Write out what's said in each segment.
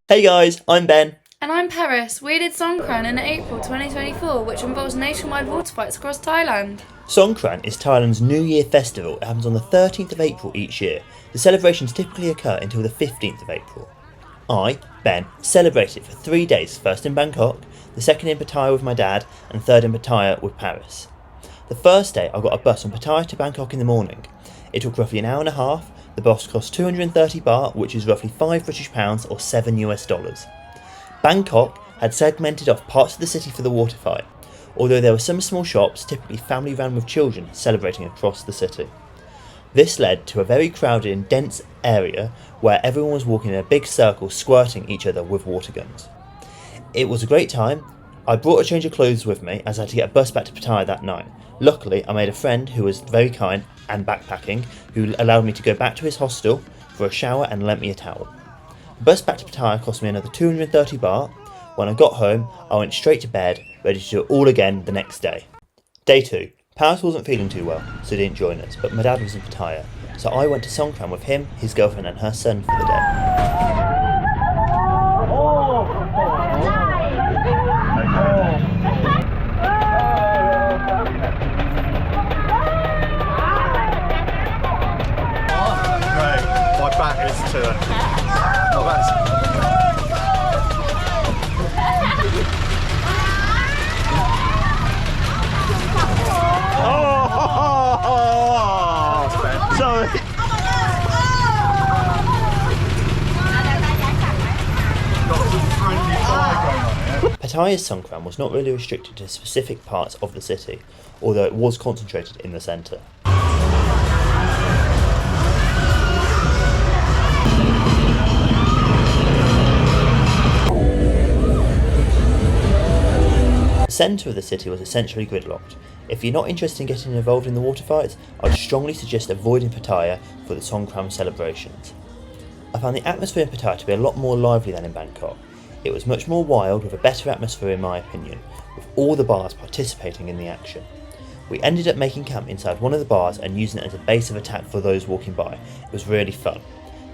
Hey guys, I'm Ben. And I'm Paris. We did Songkran in April 2024, which involves nationwide water fights across Thailand. Songkran is Thailand's New Year festival. It happens on the 13th of April each year. The celebrations typically occur until the 15th of April. I, Ben, celebrated it for 3 days, first in Bangkok, the second in Pattaya with my dad, and third in Pattaya with Paris. The first day I got a bus from Pattaya to Bangkok in the morning. It took roughly an hour and a half. The bus cost 230 baht, which is roughly £5 or $7. Bangkok had segmented off parts of the city for the water fight, although there were some small shops, typically family run with children, celebrating across the city. This led to a very crowded and dense area where everyone was walking in a big circle, squirting each other with water guns. It was a great time. I brought a change of clothes with me as I had to get a bus back to Pattaya that night. Luckily, I made a friend who was very kind and backpacking, who allowed me to go back to his hostel for a shower and lent me a towel. The bus back to Pattaya cost me another 230 baht. When I got home, I went straight to bed, ready to do it all again the next day. Day 2. Paris wasn't feeling too well, so didn't join us, but my dad was in Pattaya, so I went to Songkran with him, his girlfriend and her son for the day. My back is turned. My back's... Sorry. Pattaya's Songkran was not really restricted to specific parts of the city, although it was concentrated in the centre. The centre of the city was essentially gridlocked. If you're not interested in getting involved in the water fights, I'd strongly suggest avoiding Pattaya for the Songkran celebrations. I found the atmosphere in Pattaya to be a lot more lively than in Bangkok. It was much more wild, with a better atmosphere in my opinion, with all the bars participating in the action. We ended up making camp inside one of the bars and using it as a base of attack for those walking by. It was really fun.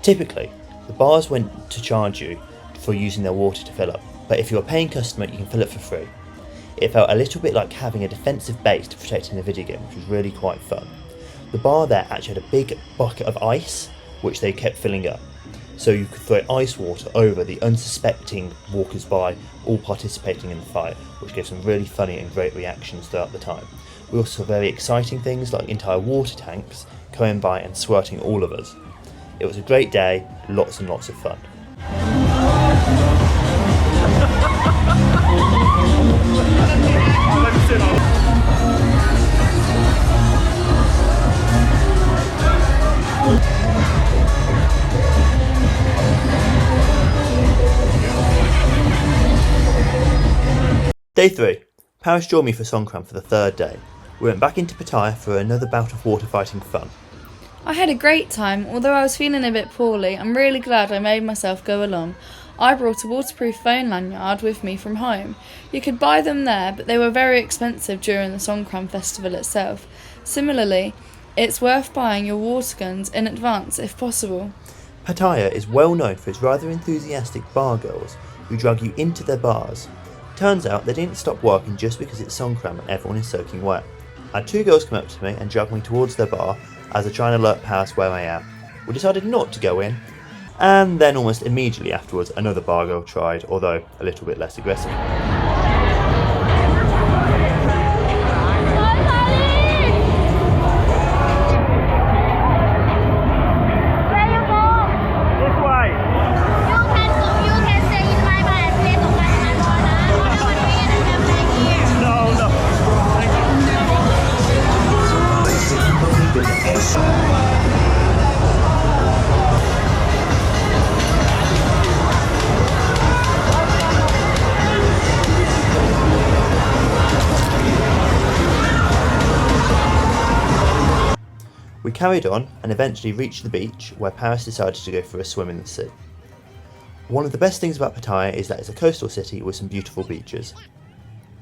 Typically, the bars went to charge you for using their water to fill up, but if you're a paying customer you can fill it for free. It felt a little bit like having a defensive base to protect in a video game, which was really quite fun. The bar there actually had a big bucket of ice, which they kept filling up, so you could throw ice water over the unsuspecting walkers by, all participating in the fight, which gave some really funny and great reactions throughout the time. We also saw very exciting things like entire water tanks coming by and squirting all of us. It was a great day, lots and lots of fun. Day 3. Paris joined me for Songkran for the third day. We went back into Pattaya for another bout of water fighting fun. I had a great time. Although I was feeling a bit poorly, I'm really glad I made myself go along. I brought a waterproof phone lanyard with me from home. You could buy them there, but they were very expensive during the Songkran Festival itself. Similarly, it's worth buying your water guns in advance if possible. Pattaya is well known for its rather enthusiastic bar girls who drag you into their bars. Turns out they didn't stop working just because it's Songkran and everyone is soaking wet. I had 2 girls come up to me and drag me towards their bar as I try and alert Paris where I am. We decided not to go in, and then almost immediately afterwards another bar girl tried, although a little bit less aggressive. We carried on and eventually reached the beach, where Paris decided to go for a swim in the sea. One of the best things about Pattaya is that it's a coastal city with some beautiful beaches.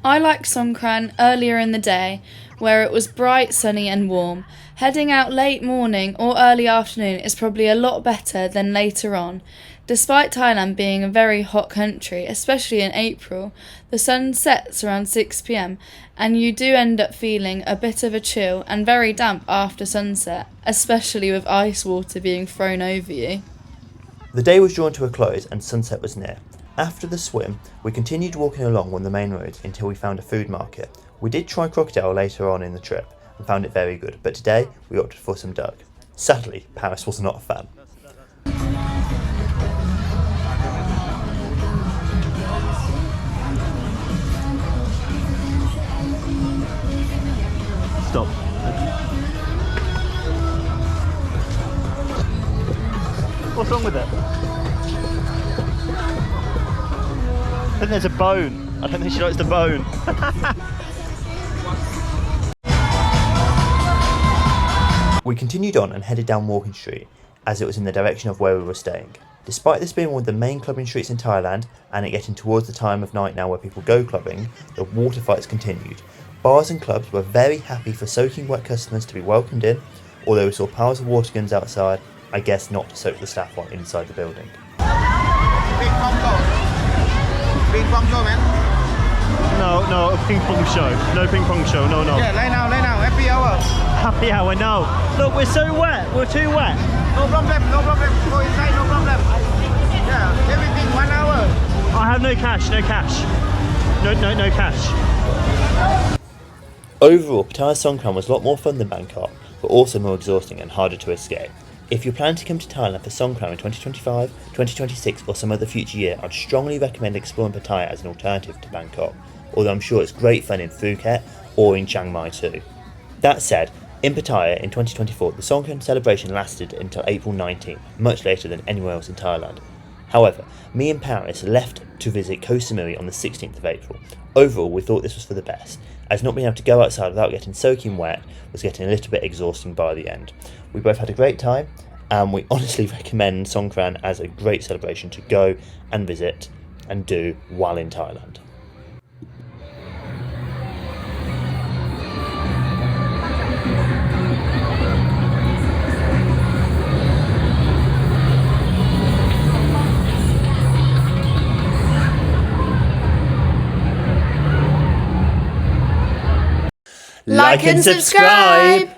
I like Songkran earlier in the day, where it was bright, sunny and warm. Heading out late morning or early afternoon is probably a lot better than later on. Despite Thailand being a very hot country, especially in April, the sun sets around 6 p.m. and you do end up feeling a bit of a chill and very damp after sunset, especially with ice water being thrown over you. The day was drawing to a close and sunset was near. After the swim, we continued walking along one of the main roads until we found a food market. We did try crocodile later on in the trip and found it very good, but today we opted for some duck. Sadly, Paris was not a fan. Stop. What's wrong with it? I think there's a bone. I don't think she likes the bone. We continued on and headed down Walking Street, as it was in the direction of where we were staying. Despite this being one of the main clubbing streets in Thailand, and it getting towards the time of night now where people go clubbing, the water fights continued. Bars and clubs were very happy for soaking wet customers to be welcomed in, although we saw piles of water guns outside, I guess not to soak the staff while inside the building. Ping pong show, man. No, a ping pong show. No ping pong show, no. Yeah, right now, happy hour. Happy hour, no. Look, we're so wet. We're too wet. No problem. Go inside, no problem. Yeah, everything 1 hour. I have no cash. No cash. Overall, Pattaya Songkran was a lot more fun than Bangkok, but also more exhausting and harder to escape. If you're planning to come to Thailand for Songkran in 2025, 2026 or some other future year, I'd strongly recommend exploring Pattaya as an alternative to Bangkok, although I'm sure it's great fun in Phuket or in Chiang Mai too. That said, in Pattaya in 2024, the Songkran celebration lasted until April 19th, much later than anywhere else in Thailand. However, me and Paris left to visit Koh Samui on the 16th of April. Overall, we thought this was for the best, as not being able to go outside without getting soaking wet was getting a little bit exhausting by the end. We both had a great time, and we honestly recommend Songkran as a great celebration to go and visit and do while in Thailand. Like and subscribe!